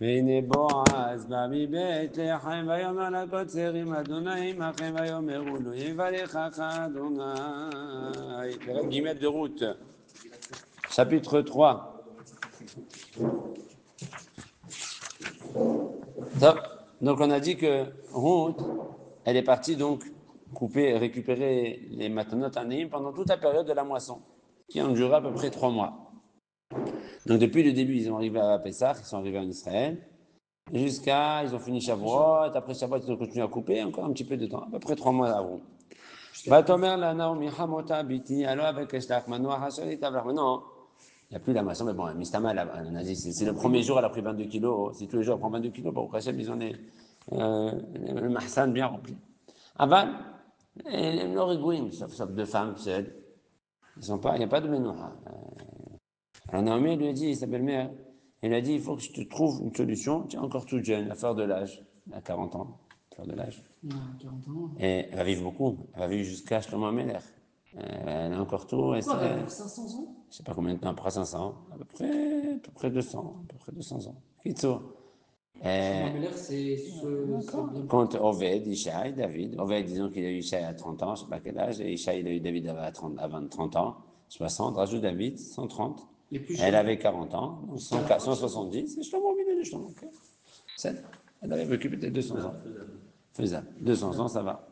והנה בועז בא מבית לחם ויאמר לקוצרים אדוני עמכם ויאמרו לו יברכך אדוני. Période guillemets de route. Chapitre 3. Donc on a dit que Ruth, elle est partie donc couper, récupérer les matanotes anéim pendant toute la période de la moisson, qui en durera à peu près 3 mois. Donc depuis le début, ils sont arrivés à Pessah, ils sont arrivés en Israël, ils ont fini Shavuot, après Shavuot, ils ont continué à couper, encore un petit peu de temps, à peu près 3 mois avant. Batomer la Naomi Hamota Biti, alors avec Eshlach Manoah Hashanit Avlar. Maintenant, il n'y a plus la moisson, mais bon, Mistama, on a dit, c'est le premier jour, elle a pris 22 kilos, si tous les jours elle prend 22 kilos, bon, Hachem, ils ont le mahsan bien rempli. Aval, l'origouine, sauf deux femmes seules, il n'y a pas de menouha. Alors Naomi lui a dit, sa belle-mère, elle a dit, il faut que je te trouve une solution. Tu es encore toute jeune, à fleur de l'âge, à 40 ans, fleur de l'âge. Non, 40 ans. Et elle va vivre beaucoup, elle va vivre jusqu'à Shlomo Ameler. Elle a encore tout. Quoi, elle va vivre 500 ans? Je ne sais pas combien de temps, après 500, à peu près 200, à peu près 200 ans. Kitso. Shlomo Ameler, c'est Quand Oved, Ishaï, David, Oved, disons qu'il a eu Ishaï à 30 ans, je ne sais pas quel âge, et Ishaï, il a eu David à 30 ans, 60, rajoute David, 130. Elle avait 40 ans, donc 170, et Shlomo Ameler, Shlomo. Elle avait vécu peut-être 200 ans. Faisable. 200 ans, ça va.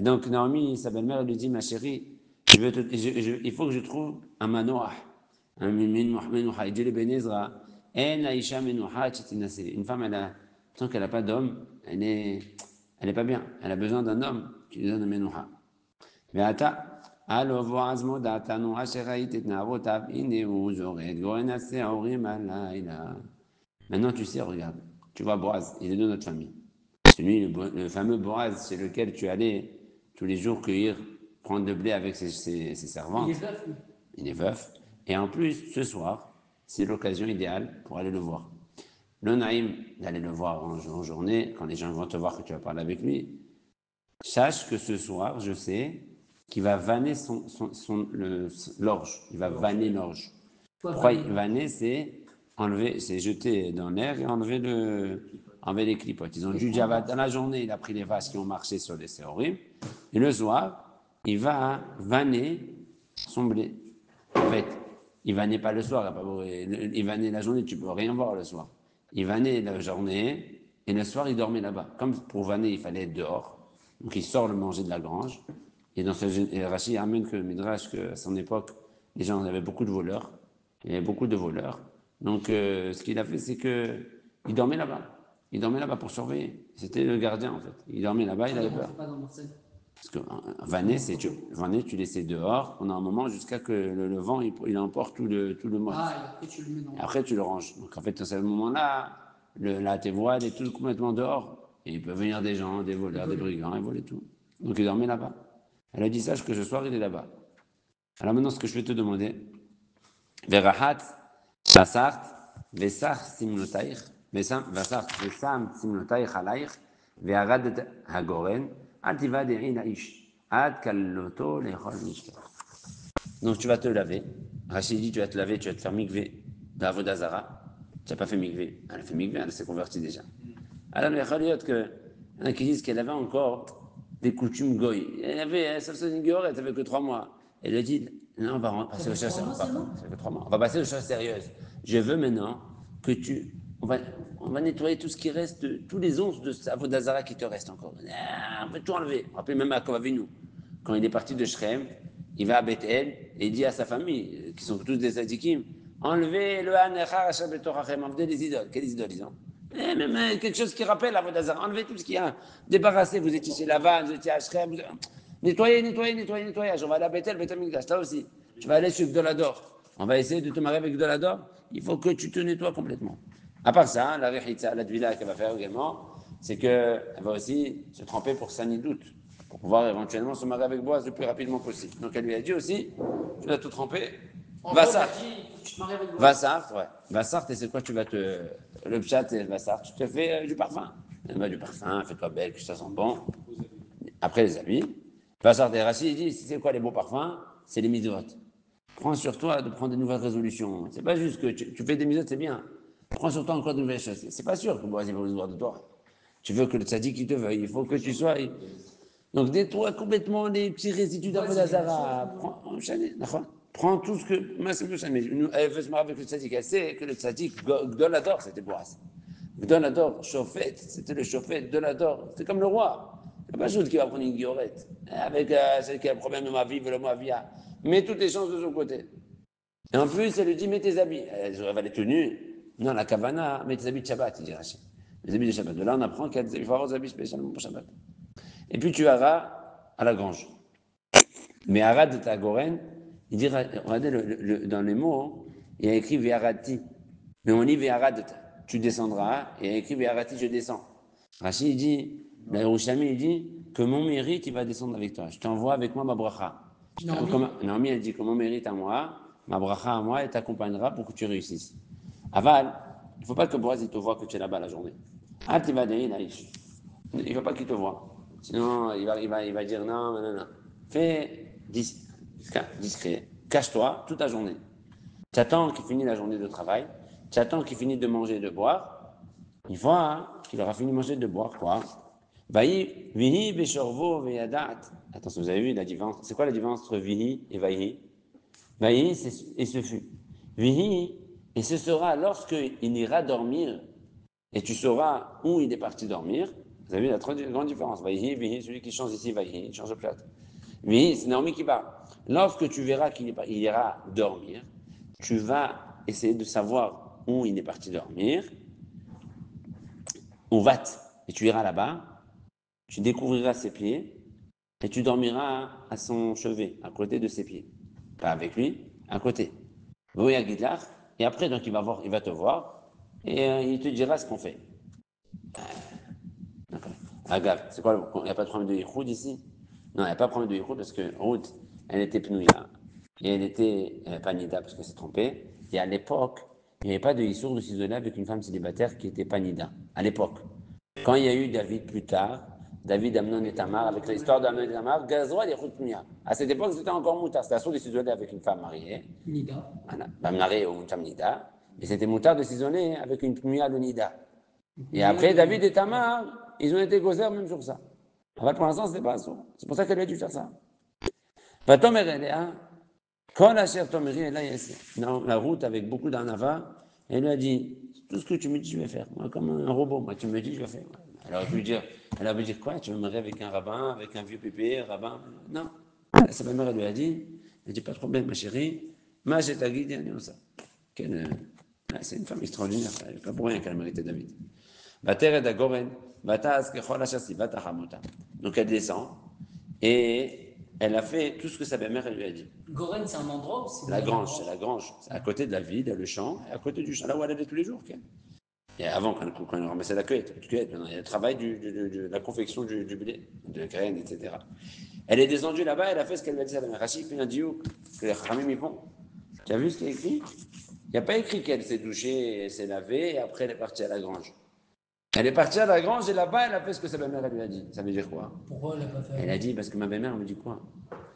Donc Naomi, sa belle-mère, lui dit, ma chérie, il faut que je trouve un manoah, un menouha. Il dit le Ben Ezra, une femme, tant qu'elle n'a pas d'homme, elle est pas bien. Elle a besoin d'un homme qui lui donne un menouha. Maintenant, tu sais, regarde, tu vois Boaz, il est de notre famille. Celui, le fameux Boaz, c'est lequel tu allais tous les jours cueillir, prendre le blé avec ses servantes. Il est veuf, lui. Il est veuf. Et en plus, ce soir, c'est l'occasion idéale pour aller le voir. Le naïm d'aller le voir en journée, quand les gens vont te voir que tu vas parler avec lui, sache que ce soir, je sais qu'il va vanner l'orge. Il va vanner l'orge. Vanner, c'est enlever, c'est jeter dans l'air et enlever les clipotes. Ils ont dû dire, dans la journée, il a pris les vaches qui ont marché sur les séorim, et le soir, il va vanner son blé. En fait, il vannait pas le soir, il vannait la journée, tu peux rien voir le soir. Il vannait la journée, et le soir, il dormait là-bas. Comme pour vanner, il fallait être dehors. Donc il sort le manger de la grange. Et dans Rachid ramène que Midrash, qu'à son époque, les gens avaient beaucoup de voleurs. Il y avait beaucoup de voleurs. Donc ce qu'il a fait, c'est qu'il dormait là-bas. Il dormait là-bas pour surveiller. C'était le gardien en fait. Il dormait là-bas, il avait peur. Parce que vanner, tu laissais dehors pendant un moment jusqu'à que le vent il emporte tout le mois. Ah, et après tu le mets dans. Après tu le ranges. Donc en fait, à ce moment-là, tes voiles est tout complètement dehors. Et il peut venir des gens, des voleurs, des brigands, et voler tout. Donc il dormait là-bas. Elle a dit, sache que ce soir, il est là-bas. Alors maintenant, ce que je vais te demander, Verahat, Vasart, Vesar Simnotaïr, Vasart, Vesam Simnotaïr Alaïr, Ve'arad Hagoren, Ativa Derin Aish, Ad Kalloto Lechol Mishkar. Donc tu vas te laver. Rachid dit, tu vas te laver, tu vas te faire mikvé d'Avodazara. Tu n'as pas fait mikvé. Elle a fait mikvé, elle s'est convertie déjà. Alors, il y en a qui disent qu'elle avait encore des coutumes goy. Elle s'est une gueule, elle n'avait que 3 mois. Elle a dit, non, on va passer aux choses sérieuses. Ça fait 3 mois. On va passer aux choses sérieuses. Je veux maintenant que on va nettoyer tout ce qui reste, tous les onces de Avodazara qui te restent encore. On va tout enlever. Rappelez même à Kovavinu. Quand il est parti de Shrem, il va à Bethel et il dit à sa famille, qui sont tous des tzadikim, enlevez le Hanechar Asher Betorachem, enlevez les idoles. Quelles idoles ils ont? Même quelque chose qui rappelle Avodazara. Enlevez tout ce qu'il y a. Débarrassez. Vous étiez chez Lavan, vous étiez à Shrem. Nettoyez. On va aller à Bethel, Bethel Mikdash. Là aussi. Tu vas aller sur Gdolador. On va essayer de te marier avec Gdolador. Il faut que tu te nettoies complètement. À part ça, la Rechitza, la Dvila qu'elle va faire également, c'est qu'elle va aussi se tremper pour Sanidout, pour pouvoir éventuellement se marier avec Boaz le plus rapidement possible. Donc elle lui a dit aussi, tu vas tout tremper. Vassart. Vassart, et c'est quoi? Le pchat et Vassart, tu te fais du parfum. Du parfum, fais-toi belle, que ça sent bon. Après les habits. Vassart et Rachid, il dit, c'est quoi les beaux parfums? C'est les mitzvot. Prends sur toi de prendre des nouvelles résolutions. C'est pas juste que tu fais des mitzvot, c'est bien. Prends sur toi encore de nouvelles choses. C'est pas sûr que Boaz va vouloir de toi. Tu veux que le tzaddik il te veuille, il faut que tu sois. Donc nettoie complètement les petits résidus d'Avodazara. Prends tout ce que. Moi, c'est elle veut se marier avec le tzaddik. Elle sait que le tzaddik, Gdolador, c'était Boaz. Gdolador, Chauffette, c'était le Chauffette, Gdolador. C'est comme le roi. C'est pas chose qui va prendre une guillorette. Avec celle qui a un problème de ma vie, le Moavia. Mets toutes les chances de son côté. Et en plus, elle lui dit, mets tes habits. Elle va les tenues. Non, la kavana, mets tes habits de Shabbat, il dit Rachid. Les habits de Shabbat. De là, on apprend qu'il faut avoir des habits spécialement pour Shabbat. Et puis tu iras à la grange. Mais Arad de Tagoren, il dit, regardez dans les mots, il y a écrit Viarati. Mais on lit Viarad, tu descendras, et il y a écrit Viarati, je descends. Rachid, il dit, le Yerushalmi, il dit que mon mérite, il va descendre avec toi. Je t'envoie avec moi ma bracha. Naomi, elle dit que mon mérite à moi, ma bracha à moi, elle t'accompagnera pour que tu réussisses. Aval, il ne faut pas que Boaz il te voit que tu es là-bas la journée. Ah, tu vas il ne faut pas qu'il te voit. Sinon, il va dire non, non, non. Fais discret. Cache-toi toute la journée. Tu attends qu'il finisse la journée de travail. Tu attends qu'il finisse de manger et de boire. Il voit qu'il aura fini de manger et de boire, quoi. Vihi, Beshorvo, Veyadat. Attention, vous avez vu la différence. C'est quoi la différence entre Vihi et Vahi? Vahi, et ce fut. Vihi, et ce sera lorsqu'il ira dormir, et tu sauras où il est parti dormir. Vous avez vu la grande différence. Vahi, Vihi, celui qui change ici, Vahi, il change de place. Vihi, c'est Naomi qui parle. Lorsque tu verras qu'il ira dormir, tu vas essayer de savoir où il est parti dormir, où va et tu iras là-bas, tu découvriras ses pieds, et tu dormiras à son chevet, à côté de ses pieds. Pas avec lui, à côté. Et après, donc, il va te voir, et il te dira ce qu'on fait. Agave, c'est quoi, il n'y a pas de problème de yichoud ici? Non, il n'y a pas de problème de yichoud parce que Ruth, elle était pnouia, et elle était panida parce qu'elle s'est trompée, et à l'époque, il n'y avait pas de issour de s'isoler avec une femme célibataire qui était panida, à l'époque. Quand il y a eu David plus tard, David, Amnon et Tamar, avec l'histoire d'Amnon et Tamar, Gazroa et Pnouia. À cette époque, c'était encore moutard, c'était assourd de s'isoler avec une femme mariée. Nida. Voilà, femme mariée ou une femme nida, et c'était moutard de s'isoler avec une pnouia de nida. Et après, David et Tamar, ils ont été gozer même sur ça. Enfin, pour l'instant, c'était pas assourd. C'est pour ça qu'elle a dû faire ça. Quand la chère Tomeri est là, dans la route avec beaucoup d'anava, elle lui a dit, tout ce que tu me dis, je vais faire. Moi, comme un robot, moi, tu me dis, je vais faire. Elle aurait pu dire quoi? Tu veux me marier avec un rabbin, avec un vieux pépé, un rabbin? Non. Sa mère, elle lui a dit, pas de problème, ma chérie, ma j'ai ta guide, et ça. C'est une femme extraordinaire, elle n'est pas pour rien qu'elle a mérité David. Donc elle descend, et elle a fait tout ce que sa belle-mère elle lui a dit. Goren, c'est un endroit ou c'est La grange, c'est la grange. C'est à côté de la ville, le champ, et à côté du champ, là où elle allait tous les jours. Et avant, quand on ramassait la cueillette, il y a le travail de la confection du blé, de la graine, etc. Elle est descendue là-bas, elle a fait ce qu'elle lui a dit à la mère. Rachid fait un diou que les Khamim y font. Tu as vu ce qu'il y a écrit? Il n'y a pas écrit qu'elle s'est douchée, elle s'est lavée, et après elle est partie à la grange. Elle est partie à la grange et là-bas, elle a fait ce que sa belle-mère lui a dit. Ça veut dire quoi? Pourquoi elle n'a pas fait? Elle a dit, parce que ma belle-mère me dit quoi?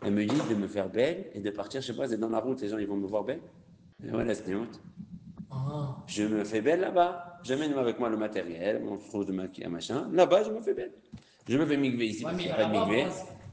Elle me dit de me faire belle et de partir, je sais pas, c'est dans la route, les gens ils vont me voir belle. Et voilà, c'est honte. Ah. Je me fais belle là-bas. J'amène avec moi le matériel, mon trousse de maquillage, machin. Là-bas, je me fais belle. Je me fais migver ici, parce qu'il n'y a pas de migver.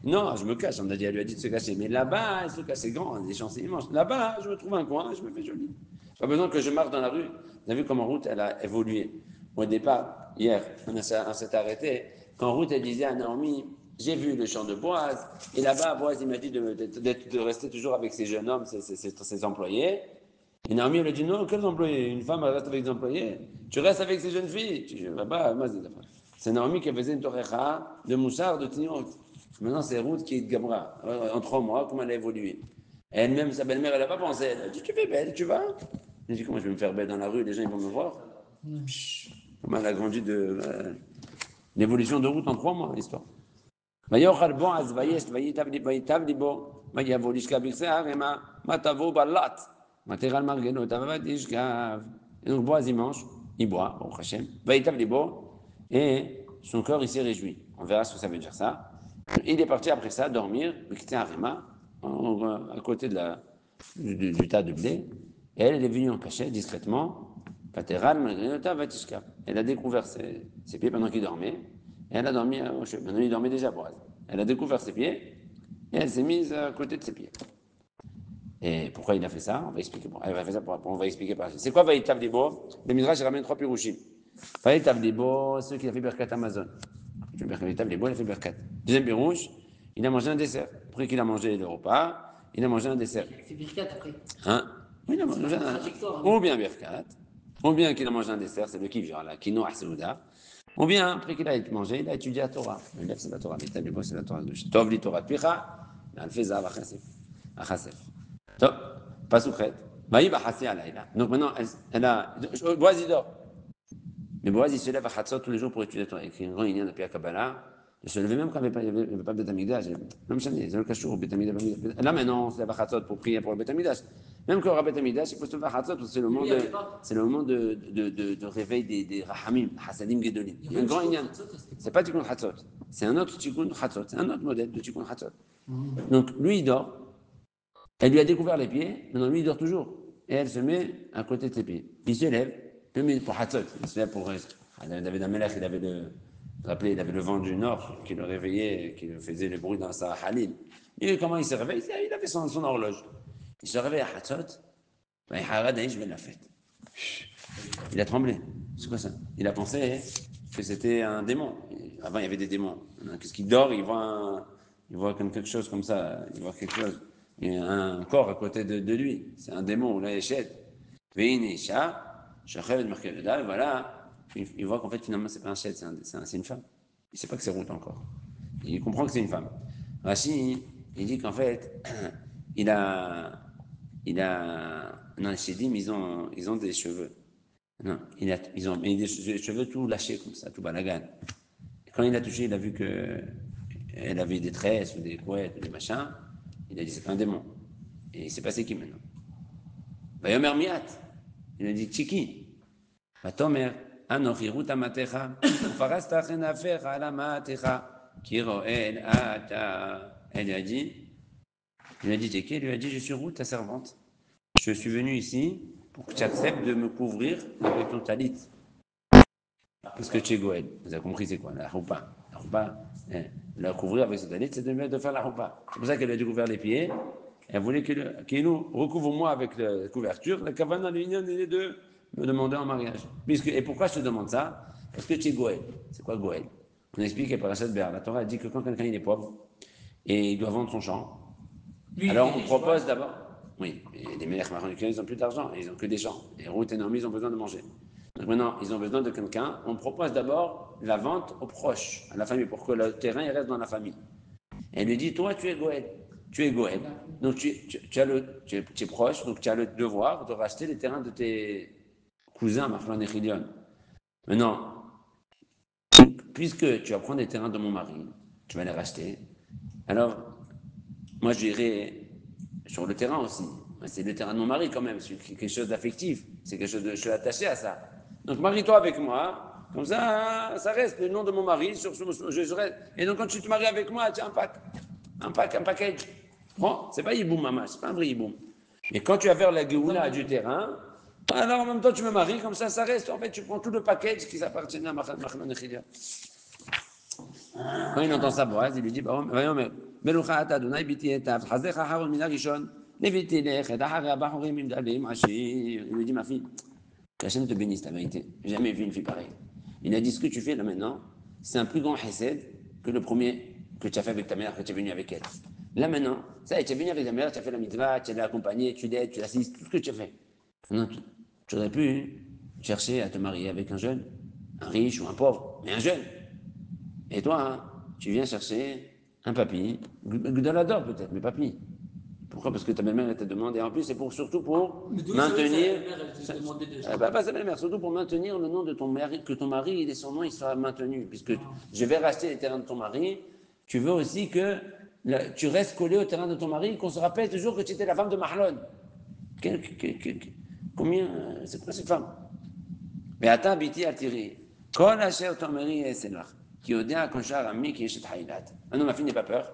Non, je me cache, elle lui a dit de se cacher. Mais là-bas, elle se cache, c'est grand, les champs, c'est immense. Là-bas, je me trouve un coin, je me fais jolie. Pas besoin que je marche dans la rue. Vous avez vu comment Ruth, elle a évolué. Au départ, hier, on s'est arrêté. Quand Ruth, elle disait à Naomi, j'ai vu le champ de Boaz, et là-bas, Boaz, il m'a dit de rester toujours avec ces jeunes hommes, ses employés. Et Naomi, elle a dit, non, quels employés? Une femme, elle reste avec des employés. Tu restes avec ces jeunes filles. C'est Naomi qui faisait une torecha de moussard, de tignon. Maintenant, c'est Ruth qui est de Gabra. En 3 mois, comment elle a évolué. Elle-même, sa belle-mère, elle n'a pas pensé. Elle a dit, tu fais belle, tu vas? Elle a dit, comment je vais me faire belle dans la rue, les gens ils vont me voir. Comment elle a grandi de l'évolution de Ruth en 3 mois, l'histoire. ויאכל בועז וישת וייטב ליבו ויבוא לשכב בכסה הרמה מה תבוא בלט מה תראה על מרגלותיו ותשכב. Et donc Boaz il mange, il boit, au Hachem, וייטב ליבו, et son cœur il s'est réjoui. On verra ce que ça veut dire ça. Il est parti après ça dormir, בכסה הרמה, à côté du tas de blé, et elle est venue en cachette discrètement Elle a découvert ses pieds pendant qu'il dormait. Et elle a dormi au chevet. Maintenant, il dormait déjà, Boaz. Elle a découvert ses pieds et elle s'est mise à côté de ses pieds. Et pourquoi il a fait ça? On va expliquer. Elle va faire ça on va expliquer par la suite. C'est quoi Vaïtav Libo? Le Midrash ramène 3 pirouchim. Vaïtav Libo, ceux qui ont fait Berkat Amazon. Vaïtav Libo, il a fait Berkat. Deuxième pirouche, il a mangé un dessert. Après qu'il a mangé le repas, il a mangé un dessert. Il fait Birkat après. Hein? Oui, il a mangé un. Ou bien Berkat, ou bien qu'il a mangé un dessert, c'est le kiff, genre la kino Ahsouda. Ou bien, après qu'il a mangé, il a étudié la Torah. Il a fait la Torah. Vaïtav Libo, c'est la Torah. Tov li Torah Picha, il fait Zav Achasef. Top, pas souffrette. Maï va hasser à l'aïla. Donc maintenant, elle a. Boaz, il dort. Mais Boaz, il se lève à Hatzot tous les jours pour étudier la Torah. Il écrit un grand ignan depuis la Kabbalah. Il se levait même quand il n'y avait pas Beth Amikdash. Même chané, c'est le Kachour au Beth Amikdash. Là maintenant, on se lève à Hatzot pour prier pour le Beth Amikdash. Même quand il y aura Beth Amikdash, il faut se lever à Hatzot parce que c'est le moment de réveil des Rahamim, Hasadim Gedolim. Il y a un grand ignan. C'est pas Tikkun Hatzot. C'est un autre Tikkun Hatzot. C'est un autre modèle de Tikkun Hatzot. Donc lui, il dort. Elle lui a découvert les pieds, maintenant lui il dort toujours. Et elle se met à côté de ses pieds. Il se lève, pour Hatzot, il se lève pour. David Amelech, il avait le vent du nord qui le réveillait, qui le faisait le bruit dans sa halil. Et comment il s'est réveillé? Il avait son horloge. Il se réveille à Hatzot, je vais la fête. Il a tremblé. C'est quoi ça? Il a pensé que c'était un démon. Avant il y avait des démons. Qu'est-ce qu'il dort? Il voit quelque chose comme ça. Il voit quelque chose. Il y a un corps à côté de lui. C'est un démon, là, Echet. Veinisha, Shached Merkeleda, et voilà. Il voit qu'en fait, finalement, c'est pas un Shed, c'est une femme. Il ne sait pas que c'est Ruth encore. Il comprend que c'est une femme. Rashi, il dit qu'en fait, non, les Shedim, ils ont des cheveux. Non, ils ont des cheveux tout lâchés comme ça, tout balagan. Et quand il a touché, il a vu qu'elle avait des tresses ou des couettes ou des machins. Il a dit, c'est pas un démon. Et il s'est passé qui maintenant? Vayomer miat. Il a dit, Tchiki. Vatomer, anochi ruta matecha, farasta chenafer ala matecha, kiroel ata. Il a dit, Tchiki, il lui a dit, je suis Ruth, ta servante. Je suis venu ici pour que tu acceptes de me couvrir avec ton talit. Parce que tu es Goël. Vous avez compris, c'est quoi? La roupa. La roupa, la couvrir avec son talit, c'est de faire la roupa. C'est pour ça qu'elle a découvert les pieds. Elle voulait qu'il nous recouvre moi avec la couverture. La kavana, l'union, il est de me demander en mariage. Et pourquoi je te demande ça? Parce que tu es Goël. C'est quoi Goël? On explique que par cette Béar, la Torah dit que quand quelqu'un est pauvre et il doit vendre son champ, alors on propose d'abord. Oui, et les meilleurs marocains, ils n'ont plus d'argent, ils n'ont que des champs. Et Ruth et Naomi, ils ont besoin de manger. Donc maintenant, ils ont besoin de quelqu'un. On propose d'abord la vente aux proches, à la famille, pour que le terrain il reste dans la famille. Et elle lui dit, toi, tu es Goël. Tu es Goël. Donc tu es proche, donc tu as le devoir de racheter les terrains de tes cousins, Machlon et Chilion. Maintenant, puisque tu vas prendre les terrains de mon mari, tu vas les racheter, alors moi j'irai sur le terrain aussi. C'est le terrain de mon mari quand même, c'est quelque chose d'affectif, c'est quelque chose de. Je suis attaché à ça. Donc marie-toi avec moi, comme ça, ça reste le nom de mon mari, et donc quand tu te maries avec moi, tu as un package. Bon, c'est pas Yiboum, maman, c'est pas un vrai Yiboum. Et quand tu vas faire la Géoula du terrain, alors en même temps tu me maries, comme ça reste. En fait, tu prends tout le package qui s'appartient à Machlon et Chilion. Quand il entend ça, Boaz, il lui dit, Melucha Adonai biti etav, chazecha haron min harishon, leviti lech, et ahare abachorim imdalim ashir. Il lui dit, ma fille, qu'Hachem te bénisse, la vérité. J'ai jamais vu une fille pareille. Il a dit, ce que tu fais là maintenant, c'est un plus grand chesed que le premier que tu as fait avec ta mère, que tu es venu avec elle. Là maintenant, ça y est, tu es venu avec ta mère, tu as fait la mitzvah, tu l'as accompagnée, tu l'aides, tu l'assistes, tout ce que tu as fait. Maintenant, tu aurais pu chercher à te marier avec un jeune, un riche ou un pauvre, mais un jeune. Et toi, hein, tu viens chercher un papy, Gdalador peut-être, mais papy. Pourquoi? Parce que ta belle-mère t'a demandé. En plus, c'est surtout pour maintenir. Pas sa belle-mère, surtout pour maintenir le nom de ton mari, que ton mari, son nom, il soit maintenu. Puisque je vais racheter les terrains de ton mari, tu veux aussi que tu restes collé au terrain de ton mari, qu'on se rappelle toujours que tu étais la femme de Mahlon. Combien? C'est quoi cette femme? Mais attends, Biti Altiri. Kol Asher Tomeri et Selach. Qui odea konchar ami qui est chez Haïlat. Ah non, ma fille n'est pas peur.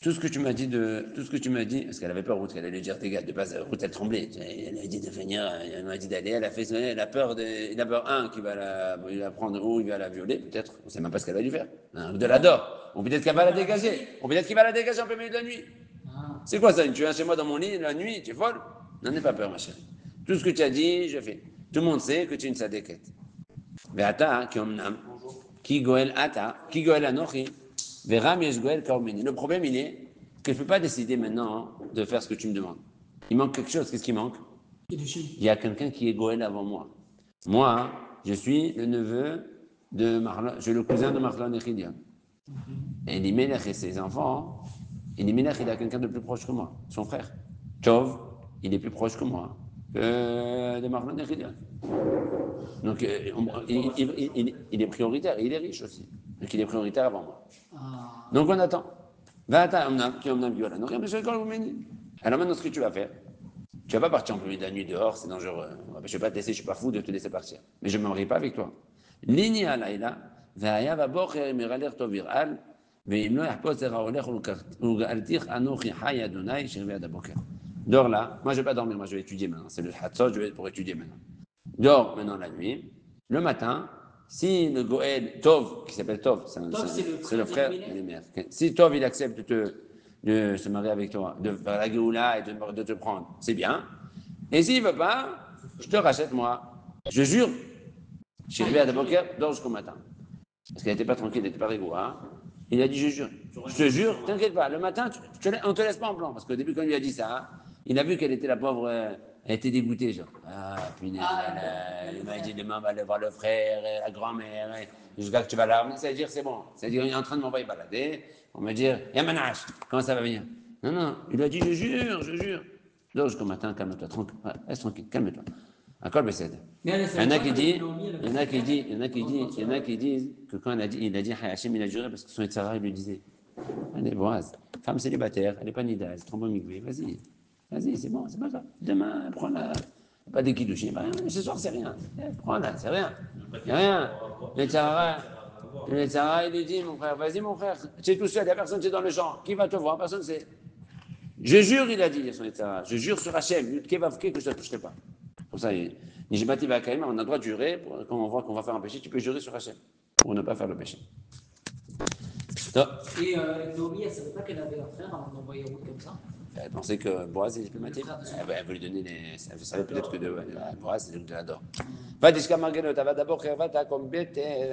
tout ce que tu m'as dit, parce qu'elle avait peur, Ruth, qu'elle allait dire, tes gars, de base, Ruth, elle tremblait. Elle a dit de venir, elle m'a dit d'aller, elle a peur, il a peur, il va prendre, ou il va la violer, peut-être, on sait même pas ce qu'elle va lui faire. De la dor, ou peut-être qu'elle va la dégager, ou peut-être qu'il va la dégager en plein milieu de la nuit. Ah. C'est quoi ça, tu viens chez moi dans mon lit, la nuit, tu es folle? N'en aie pas peur, ma chérie. Tout ce que tu as dit, je fais. Tout le monde sait que tu es une sadéquette. Ve'ata, ki omnam, ki goel ata, ki goel anochi, ve'ram yesh goel kaomeni. Le problème, il est que je ne peux pas décider maintenant de faire ce que tu me demandes. Il manque quelque chose. Qu'est-ce qui manque? Il y a quelqu'un qui est goel avant moi. Moi, je suis le neveu de Marlon, je suis le cousin de Marlon et Chidia. Et Elimelech et ses enfants, Elimelech, il a quelqu'un de plus proche que moi, son frère. Tov, il est plus proche que moi que de Marlon et Chidia. Donc, il est prioritaire, il est riche aussi. Donc, il est prioritaire avant moi. Ah. Donc, on attend. Alors maintenant, ce que tu vas faire, tu vas pas partir en plein milieu de la nuit dehors, c'est dangereux. Je ne vais pas te laisser, je ne suis pas fou de te laisser partir. Mais je ne me marie pas avec toi. Lini alayla, vaya va bocher miraler tovir al, veim lo yahpos zera olech ulgaltir anochi hay Adonai shirve adaboker. Dors là. Moi, je ne vais pas dormir, moi, je vais étudier maintenant. C'est le hatzot, je vais pour étudier maintenant. Dors maintenant la nuit. Le matin, si le Goël, Tov, qui s'appelle Tov, c'est le frère des mères. Si Tov, il accepte de se marier avec toi, de faire la Géoula et de te prendre, c'est bien. Et s'il ne veut pas, je te rachète moi. Je jure. Je suis arrivé à Daboker, dors jusqu'au matin. Parce qu'elle n'était pas tranquille, elle n'était pas rigoureux. Hein. Il a dit, je jure. Je te jure, t'inquiète pas. Le matin, on ne te laisse pas en blanc. Parce qu'au début, quand il lui a dit ça, il a vu qu'elle était la pauvre, elle était dégoûtée. Genre, punaise, il m'a dit demain, on va aller voir le frère, et la grand-mère, jusqu'à que tu vas la ramener. C'est-à-dire, c'est bon. C'est-à-dire, il est en train de m'envoyer balader. On va dire, Yamanash, comment ça va venir? Non, non, il a dit, je jure, je jure. Dors jusqu'au matin, calme-toi, tranquille. Reste tranquille, calme-toi. Encore Bessed. Il y en a qui disent que quand il a dit Hachem, il a juré parce que son Etzara, il lui disait, allez, Boaz, femme célibataire, elle n'est pas nida, elle se trompe au migvé, vas-y, c'est bon, c'est pas ça. Demain, prends-la, pas des kidouchim, ce soir, c'est rien. Prends-la, c'est rien. Il n'y a rien. L'Etzara, il lui dit, mon frère, vas-y, mon frère, tu es tout seul, il n'y a personne, tu es dans le champ, qui va te voir, personne ne sait. Je jure, il a dit, son Etzara, je jure sur Hachem, que je ne te toucherai pas. Pour ça, on a le droit de jurer, quand on voit qu'on va faire un péché, tu peux jurer sur Hachem, pour ne pas faire le péché. Et Naomi, elle ne savait pas qu'elle avait un frère avant d'envoyer route comme ça. Elle pensait que Boaz est diplomatique. Elle veut lui donner elle savait peut-être que Boaz, c'est de la dor.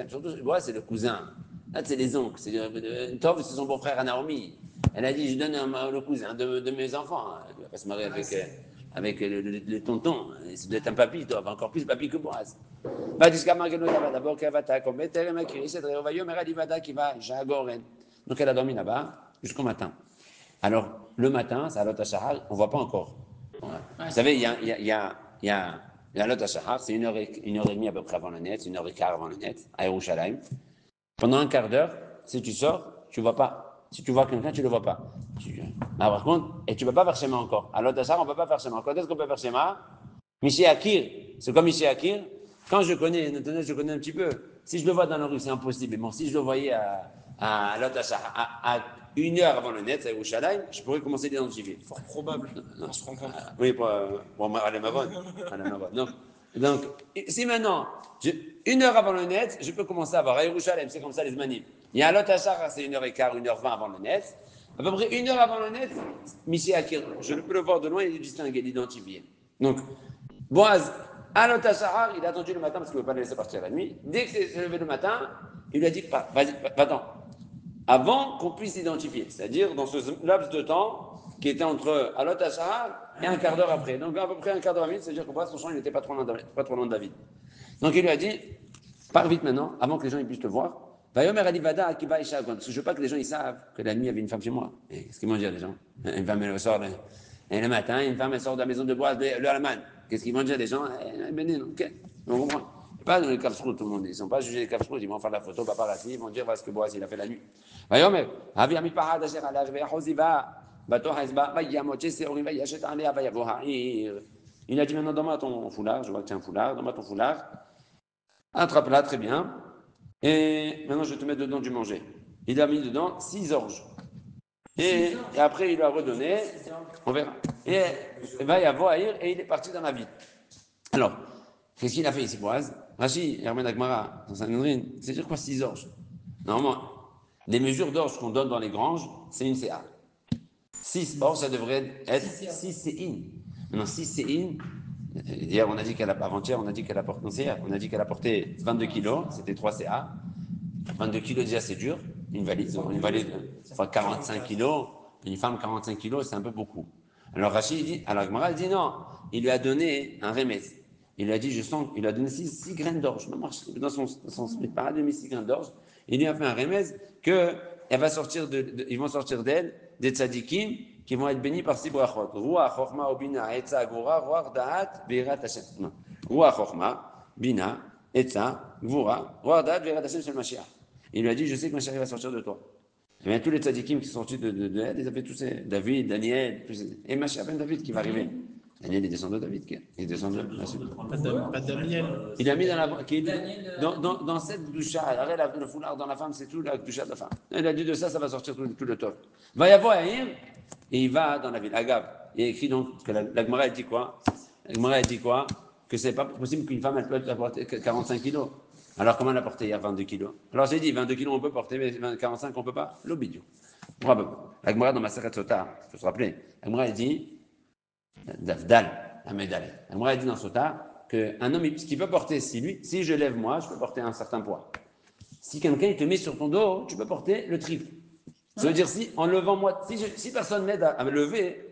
Surtout, Boaz, c'est le cousin. Là, c'est les oncles. Tov, c'est son beau-frère à Naomi. Elle a dit, je donne le cousin de mes enfants. Elle ne va pas se marier avec le tonton. Ça doit être un papy, Tov, encore plus papy que Boaz. Donc elle a dormi là-bas jusqu'au matin. Alors, le matin, c'est à Lot HaShahar, on ne voit pas encore. Vous savez, il y a Lot HaShahar, c'est 1h30 à peu près avant le net, 1h15 avant le net, à Yerushalayim. Pendant un quart d'heure, si tu sors, tu ne vois pas. Si tu vois quelqu'un, tu ne le vois pas. Par contre, et tu ne peux pas faire Shema encore. À Lot HaShahar, on ne peut pas faire Shema. Quand est-ce qu'on peut faire Shema? Miché Akir, c'est comme Miché Akir. Quand je connais un petit peu. Si je le vois dans la rue, c'est impossible. Mais bon, si je le voyais à Lot HaShahar, à 1 heure avant le net, à Yerushalayim, je pourrais commencer à l'identifier. Fort probable. On se rencontre. Oui, pour aller m'abonner. Donc, si maintenant, 1 heure avant le net, je peux commencer à voir à Yerushalayim, c'est comme ça les Zmanim. Il y a Lot HaShahar, c'est 1h15, 1h20 avant le net. À peu près 1 heure avant le net, Miché Akir, je peux le voir de loin et le distinguer, l'identifier. Donc, Boaz, à Lot HaShahar, il a attendu le matin parce qu'il ne veut pas le laisser partir la nuit. Dès que c'est levé le matin, il lui a dit, vas-y, va-t'en. Avant qu'on puisse l'identifier, c'est-à-dire dans ce laps de temps qui était entre Alot HaShahar et un quart d'heure après. Donc à peu près un quart d'heure à minute, c'est-à-dire que son champ, il n'était pas trop loin de David. Donc il lui a dit, pars vite maintenant, avant que les gens puissent te voir. Vayomer Alivada Akiba Isha, parce que je veux pas que les gens ils savent que la nuit il y avait une femme chez moi. Et qu'est-ce qu'ils vont dire les gens? Une femme elle sort, et le matin, une femme elle sort de la maison de Boaz, le Alaman. Qu'est-ce qu'ils vont dire les gens? Ok, on comprend. Pas dans les Kafsrout, tout le monde. Ils ne sont pas jugés les Kafsrout, ils vont faire la photo, paparazzi, ils vont dire voilà ce que Boaz il a fait la nuit. Vayomer, Avi Amipahad Asher Alach Ve'achoziva, Bato Hazba, Vayamoche Seorim Vayachet Alea Vayavo Ha'ir. Il a dit maintenant, donne-moi ton foulard, je vois que tu as un foulard, donne-moi ton foulard. Attrape-la, très bien. Et maintenant, je vais te mettre dedans du manger. Il a mis dedans 6 orges. Et après, il lui a redonné. On verra. Et va y avoir et il est parti dans la ville. Alors, qu'est-ce qu'il a fait ici, Boaz? Rachi, Hermène Agmara, dans Sanhedrin, c'est dire quoi 6 orges? Normalement, les mesures d'orge qu'on donne dans les granges, c'est une CA. 6 orges, ça devrait être 6 séines. Maintenant, 6 séines, hier, on a dit qu'elle a, avant-hier, on a dit qu'elle a porté, non, hier, on a dit qu'elle a porté 22 kilos, c'était 3 CA. 22 kilos, déjà, c'est dur. Une valise, enfin, 45 kilos, une femme 45 kilos, c'est un peu beaucoup. Alors Rachid dit, alors Agmara dit non, il lui a donné un remède. Il lui a dit, je sens, il lui a donné 6 graines d'orge. Dans son paradigme, 6 graines d'orge. Il lui a fait un remède que elle va sortir ils vont sortir d'elle des tzadikim qui vont être bénis par 6 brachot. Ruach, Chochma, Obina, Etza, Gvura, Ruach, Da'at, Beirat Hashem. Non. Ruach, Chochma, Bina, Etza, Gvura, Ruach, Da'at, Beirat Hashem, c'est le Mashiach. Il lui a dit, je sais que Mashiach va sortir de toi. Et bien tous les tzadikim qui sont sortis de elle, ils avaient tous ces David, Daniel, et Mashiach ben David qui va arriver. Daniel est descendu de David, il est descendu de Pas Daniel. il a mis dans cette doucha, le foulard dans la femme, c'est tout la doucha de la femme. Il a dit de ça va sortir tout le top. Va y avoir Aïr, et il va dans la ville. Agave, il est écrit donc que la Gemara elle dit quoi? La Gemara elle dit quoi? Que c'est pas possible qu'une femme elle peut porter 45 kilos. Alors comment elle a porté hier 22 kilos? Alors j'ai dit 22 kilos on peut porter, mais 45 on peut pas. L'obidou. La Gemara dans ma Maseret Sota, il faut se rappeler. La Gemara elle dit Dafdal, la médaille. La Gemara elle dit dans Sota qu'un homme, ce qu'il peut porter, si je lève moi, je peux porter un certain poids. Si quelqu'un il te met sur ton dos, tu peux porter le triple. Ça veut dire si en levant moi, si personne m'aide à me lever,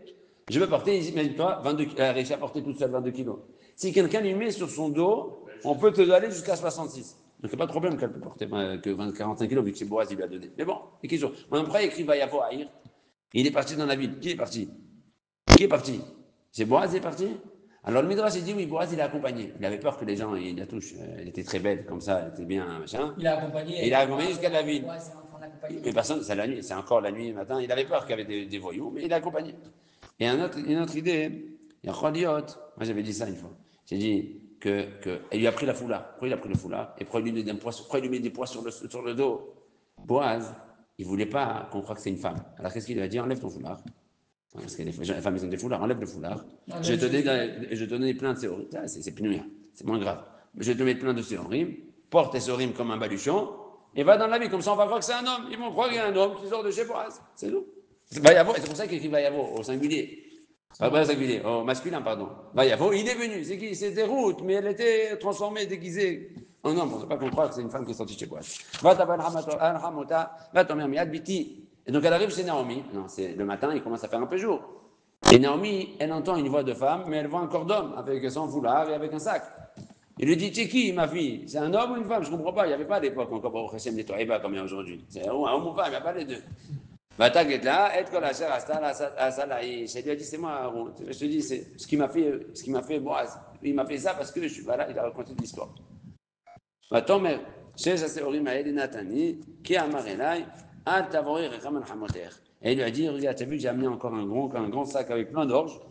je peux porter, imagine-toi, 22, elle a réussi à porter toute seule 22 kilos. Si quelqu'un lui met sur son dos, on peut te aller jusqu'à 66. Donc il n'y a pas de problème qu'elle peut porter que 45 kilos vu que c'est Boaz, il lui a donné. Mais bon, les questions. Mon après écrit Vayavo Aïr. Il est parti dans la ville. Qui est parti? Qui est parti? C'est Boaz qui est parti? Alors le Midrash il dit oui, Boaz il a accompagné. Il avait peur que les gens ils la touchent. Elle était très belle comme ça, elle était bien machin. Il a accompagné. Il a accompagné jusqu'à la ville. Ouais, mais personne, c'est la nuit, c'est encore la nuit, le matin. Il avait peur qu'il y avait des voyous, mais il a accompagné. Et une autre idée, il y a Khodiot. Moi j'avais dit ça une fois. J'ai dit il lui a pris la foulard. Pourquoi il a pris le foulard? Et pourquoi il lui met des poids sur le dos? Boaz, il ne voulait pas qu'on croie que c'est une femme. Alors qu'est-ce qu'il lui a dit? Enlève ton foulard. Parce que les femmes, ils ont des foulards, enlève le foulard. Je te donne plein de séorim. C'est plus c'est moins grave. Je te mets plein de séorim, porte tes séorim comme un baluchon, et va dans la vie. Comme ça, on va croire que c'est un homme. Ils vont croire qu'il y a un homme qui sort de chez Boaz. C'est tout. C'est pour ça qu'il écrit Vayavo au singulier. Pas au singulier, au masculin, pardon. Vayavo, il est venu. C'est qui? C'était Ruth, mais elle était transformée, déguisée en homme. On ne sait pas qu'on croit que c'est une femme qui est sortie de chez Boaz. Va t'emmener miad biti. Et donc elle arrive chez Naomi. Non, c'est le matin, il commence à faire un peu jour. Et Naomi, elle entend une voix de femme, mais elle voit un corps d'homme avec son foulard et avec un sac. Il lui dit, c'est qui ma fille? C'est un homme ou une femme? Je ne comprends pas. Il n'y avait pas à l'époque encore au Chesem des Toiba comme il y a aujourd'hui. C'est un homme ou pas, il n'y a pas les deux. Bataguet là, et que la chair à Salaï. Elle lui a dit, c'est moi, Aaron. Je te dis, c'est ce qui m'a fait Boaz. Il m'a fait ça parce que je suis là, il a raconté l'histoire. Attends, mais, chez Aséorim Aël et Nathani, qui a Marélaï, et il lui a dit, regarde, tu as vu, j'ai amené encore un grand sac avec plein d'orge.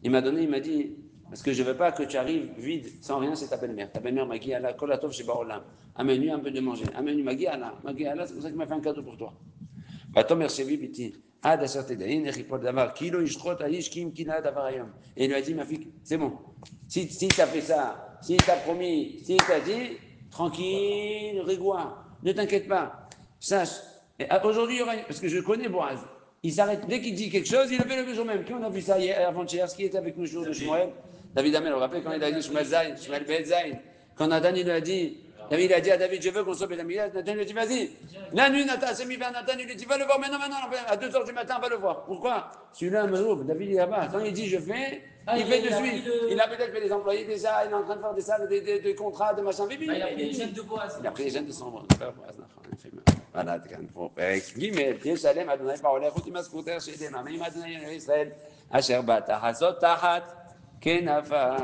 Il m'a dit, parce que je ne veux pas que tu arrives vide, sans rien, c'est ta belle-mère. Ta belle-mère m'a dit, Allah, kolatov chez Baolam. Amène-lui un peu de manger. Amène-lui, m'a dit, Allah, c'est pour ça qu'il m'a fait un cadeau pour toi. Et il lui a dit, ma fille, c'est bon. Si tu as fait ça, si tu as promis, si tu as dit, tranquille, rigoire, ne t'inquiète pas. Sache. Aujourd'hui, il y aura, parce que je connais Boaz, il s'arrête, dès qu'il dit quelque chose, il le fait le jour même. Qui on a vu ça hier, avant-hier, ce qui était avec nous le jour de Shmuel? David Amel, vous vous rappelez quand il a dit Shmuel Ben Zayn, quand Nathan il a dit, David a dit à David, je veux qu'on soit Bédamilad, Nathan lui a dit, vas-y. La nuit, Nathan s'est mis vers Nathan, il lui dit, va le voir maintenant, à 2h du matin, va le voir. Pourquoi? Celui-là, David il est là-bas. Quand il dit, je fais, il fait de suite. Il a peut-être fait des employés déjà, il est en train de faire des salles, des contrats, de machin. Il a pris les jeunes de Boaz. Il a pris les jeunes de son frère Boaz. voilà, פרק ג' תהיה שלם אדוני בעולך ותמסכותך שידם עמים אדוני ישראל אשר בא תחת זאת תחת כנפיו